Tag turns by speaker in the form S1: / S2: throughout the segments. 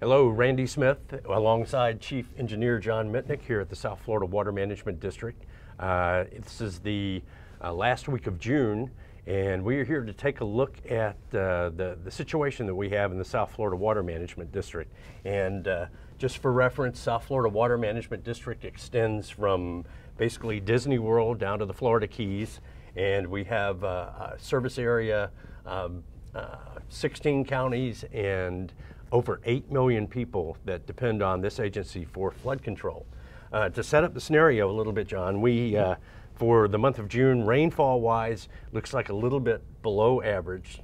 S1: Hello, Randy Smith, alongside Chief Engineer John Mitnik here at the South Florida Water Management District. This is the last week of June, and we are here to take a look at the situation that we have in the South Florida Water Management District. And just for reference, South Florida Water Management District extends from basically Disney World down to the Florida Keys, and we have a service area, 16 counties, and over 8 million people that depend on this agency for flood control. To set up the scenario a little bit, John, we, for the month of June, rainfall-wise, looks like a little bit below average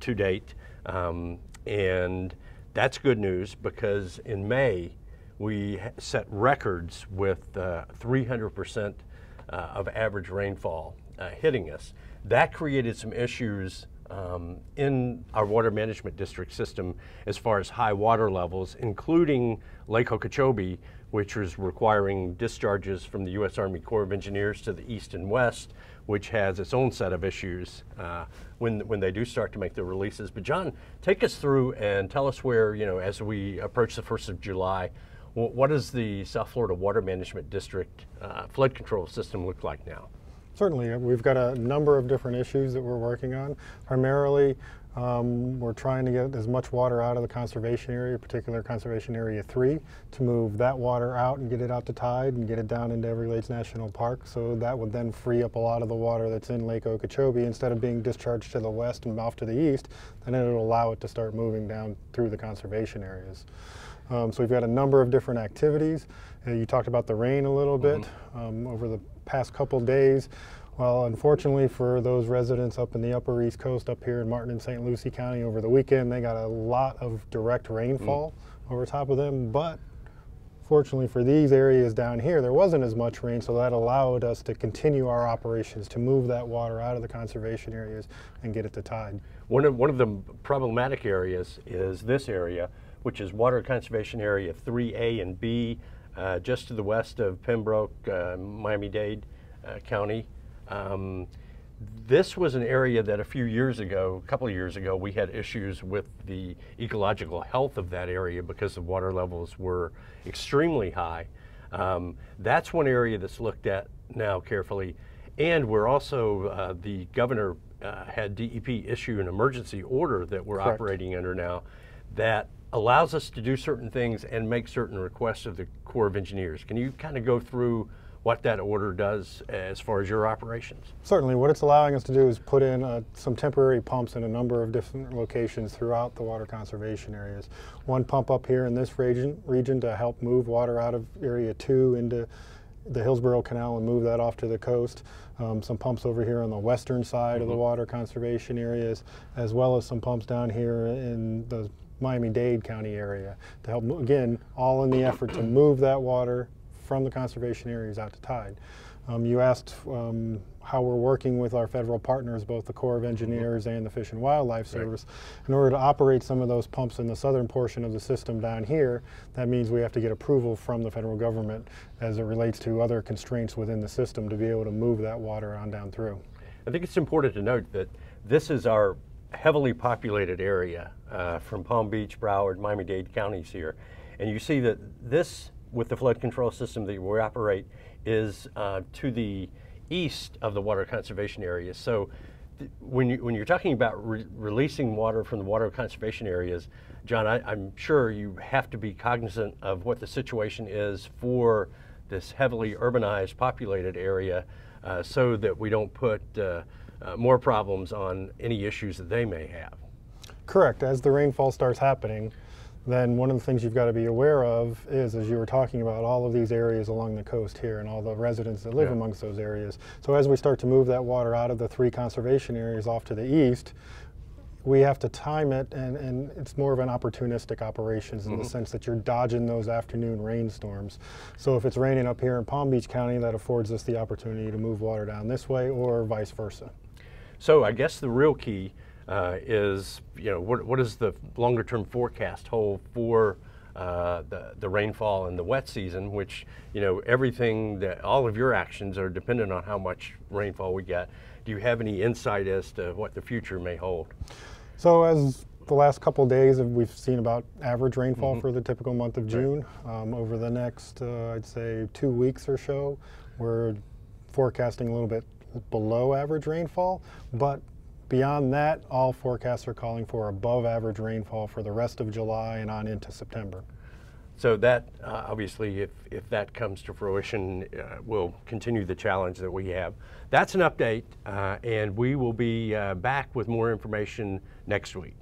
S1: to date. And that's good news because in May, we set records with 300% of average rainfall hitting us. That created some issues in our water management district system as far as high water levels, including Lake Okeechobee, which is requiring discharges from the U.S. Army Corps of Engineers to the east and west, which has its own set of issues when they do start to make the releases. But John, take us through and tell us where, as we approach the 1st of July, what does the South Florida Water Management District flood control system look like now?
S2: Certainly, we've got a number of different issues that we're working on. Primarily, we're trying to get as much water out of the conservation area, particular conservation area 3, to move that water out and get it out to tide and get it down into Everglades National Park. So that would then free up a lot of the water that's in Lake Okeechobee. Instead of being discharged to the west and off to the east, then it'll allow it to start moving down through the conservation areas. So we've got a number of different activities. You talked about the rain a little bit over the past couple days. Well, unfortunately for those residents up in the upper East Coast, up here in Martin and St. Lucie County over the weekend, they got a lot of direct rainfall over top of them. But fortunately for these areas down here, there wasn't as much rain, so that allowed us to continue our operations to move that water out of the conservation areas and get it to tide. One
S1: of the problematic areas is this area, which is Water Conservation Area 3A and B, just to the west of Pembroke, Miami-Dade County. This was an area that a couple of years ago, we had issues with the ecological health of that area because the water levels were extremely high. That's one area that's looked at now carefully. And we're also, the governor had DEP issue an emergency order that we're operating under now that allows us to do certain things and make certain requests of the Corps of Engineers. Can you kind of go through what that order does as far as your operations?
S2: Certainly. What it's allowing us to do is put in some temporary pumps in a number of different locations throughout the water conservation areas. One pump up here in this region to help move water out of Area 2 into the Hillsborough Canal and move that off to the coast. Some pumps over here on the western side of the water conservation areas, as well as some pumps down here in the Miami-Dade County area to help, again, all in the effort to move that water from the conservation areas out to tide. You asked how we're working with our federal partners, both the Corps of Engineers and the Fish and Wildlife Service. In order to operate some of those pumps in the southern portion of the system down here, that means we have to get approval from the federal government as it relates to other constraints within the system to be able to move that water on down through.
S1: I think it's important to note that this is our heavily populated area from Palm Beach, Broward, Miami-Dade counties here. And you see that this, with the flood control system that we operate, is to the east of the water conservation areas. So when you're talking about releasing water from the water conservation areas, John, I'm sure you have to be cognizant of what the situation is for this heavily urbanized, populated area so that we don't put more problems on any issues that they may have.
S2: Correct. As the rainfall starts happening, then one of the things you've got to be aware of is, as you were talking about, all of these areas along the coast here and all the residents that live amongst those areas. So as we start to move that water out of the 3 conservation areas off to the east, we have to time it, and it's more of an opportunistic operations in the sense that you're dodging those afternoon rainstorms. So if it's raining up here in Palm Beach County, that affords us the opportunity to move water down this way, or vice versa.
S1: So I guess the real key is, what does the longer term forecast hold for the rainfall and the wet season, which, everything that all of your actions are dependent on how much rainfall we get. Do you have any insight as to what the future may hold?
S2: So as The last couple of days, we've seen about average rainfall for the typical month of June. Over the next, I'd say, 2 weeks or so, we're forecasting a little bit below average rainfall, but beyond that, all forecasts are calling for above average rainfall for the rest of July and on into September.
S1: So that, obviously, if that comes to fruition, will continue the challenge that we have. That's an update, and we will be back with more information next week.